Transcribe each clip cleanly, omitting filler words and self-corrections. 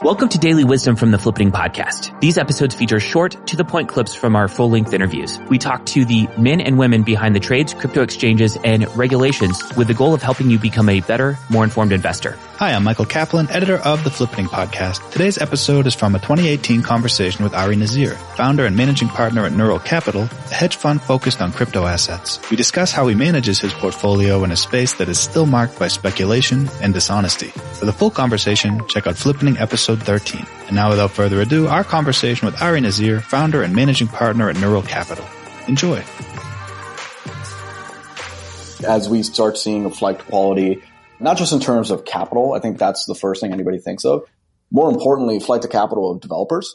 Welcome to Daily Wisdom from the Flippening podcast. These episodes feature short, to-the-point clips from our full-length interviews. We talk to the men and women behind the trades, crypto exchanges, and regulations with the goal of helping you become a better, more informed investor. Hi, I'm Michael Kaplan, editor of the Flippening podcast. Today's episode is from a 2018 conversation with Ari Nazir, founder and managing partner at Neural Capital, a hedge fund focused on crypto assets. We discuss how he manages his portfolio in a space that is still marked by speculation and dishonesty. For the full conversation, check out Flippening episode 13. And now, without further ado, our conversation with Ari Nazir, founder and managing partner at Neural Capital. Enjoy. As we start seeing a flight to quality, not just in terms of capital, I think that's the first thing anybody thinks of. More importantly, flight to capital of developers.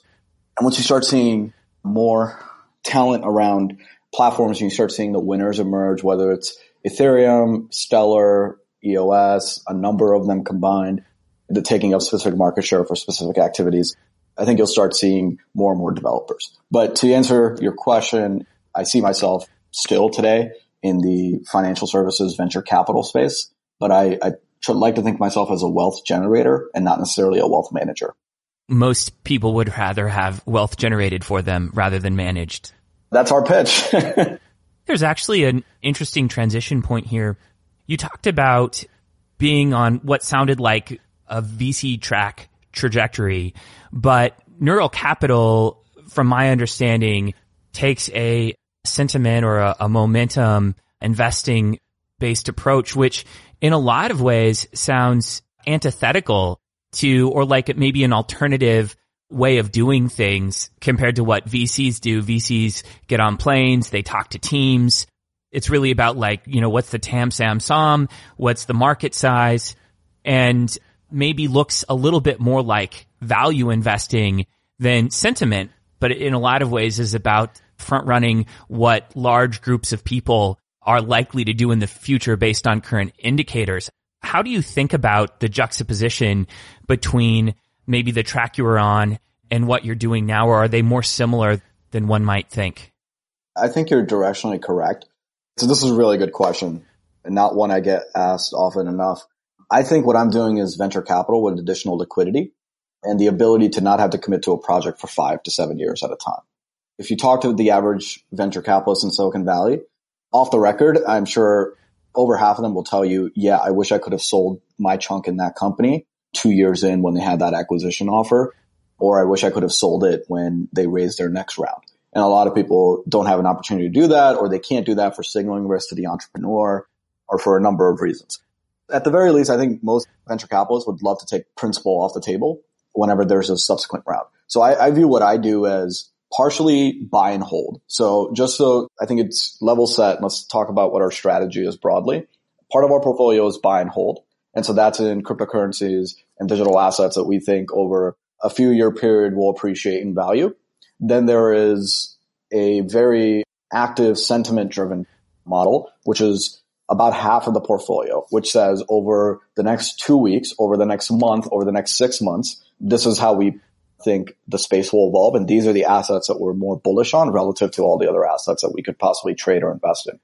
And once you start seeing more talent around platforms and you start seeing the winners emerge, whether it's Ethereum, Stellar, EOS, a number of them combined, the taking up specific market share for specific activities, I think you'll start seeing more and more developers. But to answer your question, I see myself still today in the financial services venture capital space, but I like to think myself as a wealth generator and not necessarily a wealth manager. Most people would rather have wealth generated for them rather than managed. That's our pitch. There's actually an interesting transition point here. You talked about being on what sounded like a VC track trajectory, but Neural Capital, from my understanding, takes a sentiment or a momentum investing based approach, which in a lot of ways sounds antithetical to, or like it may be an alternative way of doing things compared to what VCs do. VCs get on planes, they talk to teams. It's really about like, what's the TAM, SAM, SOM, what's the market size, and maybe looks a little bit more like value investing than sentiment, but in a lot of ways is about front running what large groups of people are likely to do in the future based on current indicators. How do you think about the juxtaposition between maybe the track you were on and what you're doing now, or are they more similar than one might think? I think you're directionally correct. So this is a really good question and not one I get asked often enough. I think what I'm doing is venture capital with additional liquidity and the ability to not have to commit to a project for 5 to 7 years at a time. If you talk to the average venture capitalist in Silicon Valley, off the record, I'm sure over half of them will tell you, yeah, I wish I could have sold my chunk in that company 2 years in when they had that acquisition offer, or I wish I could have sold it when they raised their next round. And a lot of people don't have an opportunity to do that, or they can't do that for signaling risk to the entrepreneur or for a number of reasons. At the very least, I think most venture capitalists would love to take principal off the table whenever there's a subsequent round. So I view what I do as partially buy and hold. So just so I think it's level set, let's talk about what our strategy is broadly. Part of our portfolio is buy and hold. And so that's in cryptocurrencies and digital assets that we think over a few year period will appreciate in value. Then there is a very active sentiment driven model, which is about half of the portfolio, which says over the next 2 weeks, over the next month, over the next 6 months, this is how we think the space will evolve. And these are the assets that we're more bullish on relative to all the other assets that we could possibly trade or invest in.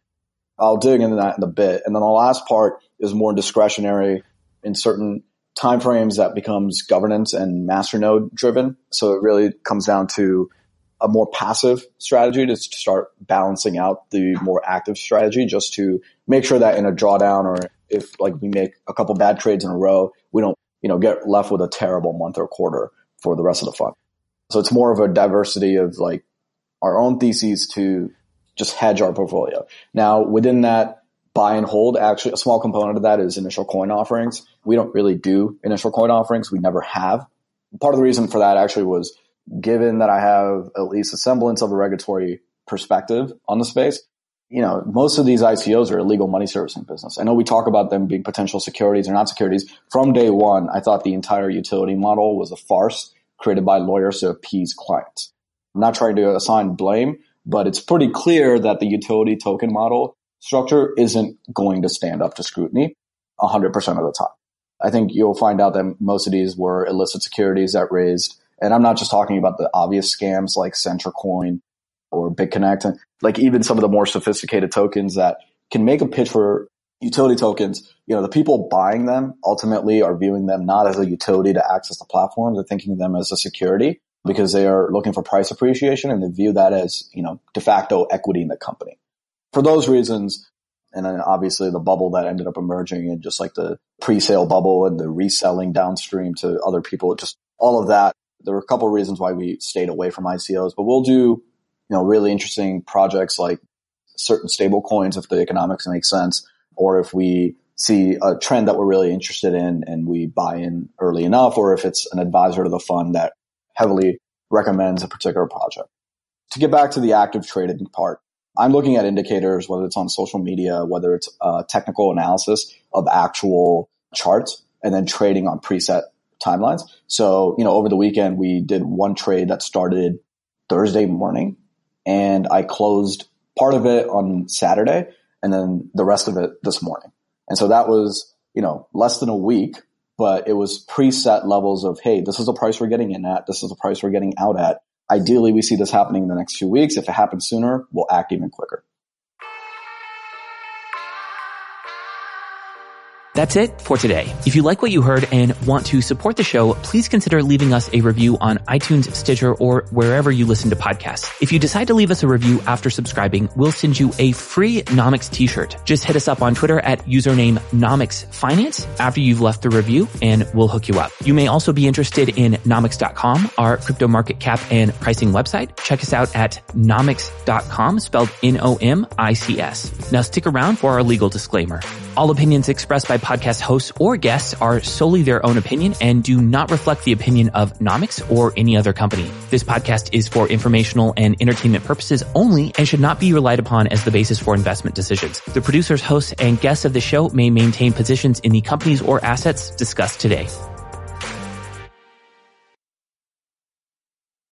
I'll dig into that in a bit. And then the last part is more discretionary in certain timeframes that becomes governance and masternode driven. So it really comes down to a more passive strategy to start balancing out the more active strategy, just to make sure that in a drawdown or if like we make a couple bad trades in a row, we don't, get left with a terrible month or quarter for the rest of the fund. So it's more of a diversity of like our own theses to just hedge our portfolio. Now within that buy and hold, actually a small component of that is initial coin offerings. We don't really do initial coin offerings. We never have. Part of the reason for that actually was given that I have at least a semblance of a regulatory perspective on the space. Most of these ICOs are illegal money servicing business. I know we talk about them being potential securities or not securities. From day one, I thought the entire utility model was a farce created by lawyers to appease clients. I'm not trying to assign blame, but it's pretty clear that the utility token model structure isn't going to stand up to scrutiny 100% of the time. I think you'll find out that most of these were illicit securities that raised, and I'm not just talking about the obvious scams like CentraCoin or BitConnect, and like even some of the more sophisticated tokens that can make a pitch for, utility tokens, the people buying them ultimately are viewing them not as a utility to access the platform. They're thinking of them as a security because they are looking for price appreciation, and they view that as, de facto equity in the company. For those reasons, and then obviously the bubble that ended up emerging, and just like the pre-sale bubble and the reselling downstream to other people, just all of that. There were a couple of reasons why we stayed away from ICOs, but we'll do, really interesting projects like certain stable coins if the economics make sense, or if we see a trend that we're really interested in and we buy in early enough, or if it's an advisor to the fund that heavily recommends a particular project. To get back to the active trading part, I'm looking at indicators, whether it's on social media, whether it's technical analysis of actual charts, and then trading on preset timelines. So, over the weekend, we did one trade that started Thursday morning, and I closed part of it on Saturday and then the rest of it this morning. And so that was, less than a week, but it was preset levels of, hey, this is the price we're getting in at. This is the price we're getting out at. Ideally, we see this happening in the next 2 weeks. If it happens sooner, we'll act even quicker. That's it for today. If you like what you heard and want to support the show, please consider leaving us a review on iTunes, Stitcher, or wherever you listen to podcasts. If you decide to leave us a review after subscribing, we'll send you a free Nomics t-shirt. Just hit us up on Twitter at username NomicsFinance after you've left the review, and we'll hook you up. You may also be interested in Nomics.com, our crypto market cap and pricing website. Check us out at Nomics.com, spelled Nomics. Now stick around for our legal disclaimer. All opinions expressed by podcast hosts or guests are solely their own opinion and do not reflect the opinion of Nomics or any other company. This podcast is for informational and entertainment purposes only and should not be relied upon as the basis for investment decisions. The producers, hosts, and guests of the show may maintain positions in the companies or assets discussed today.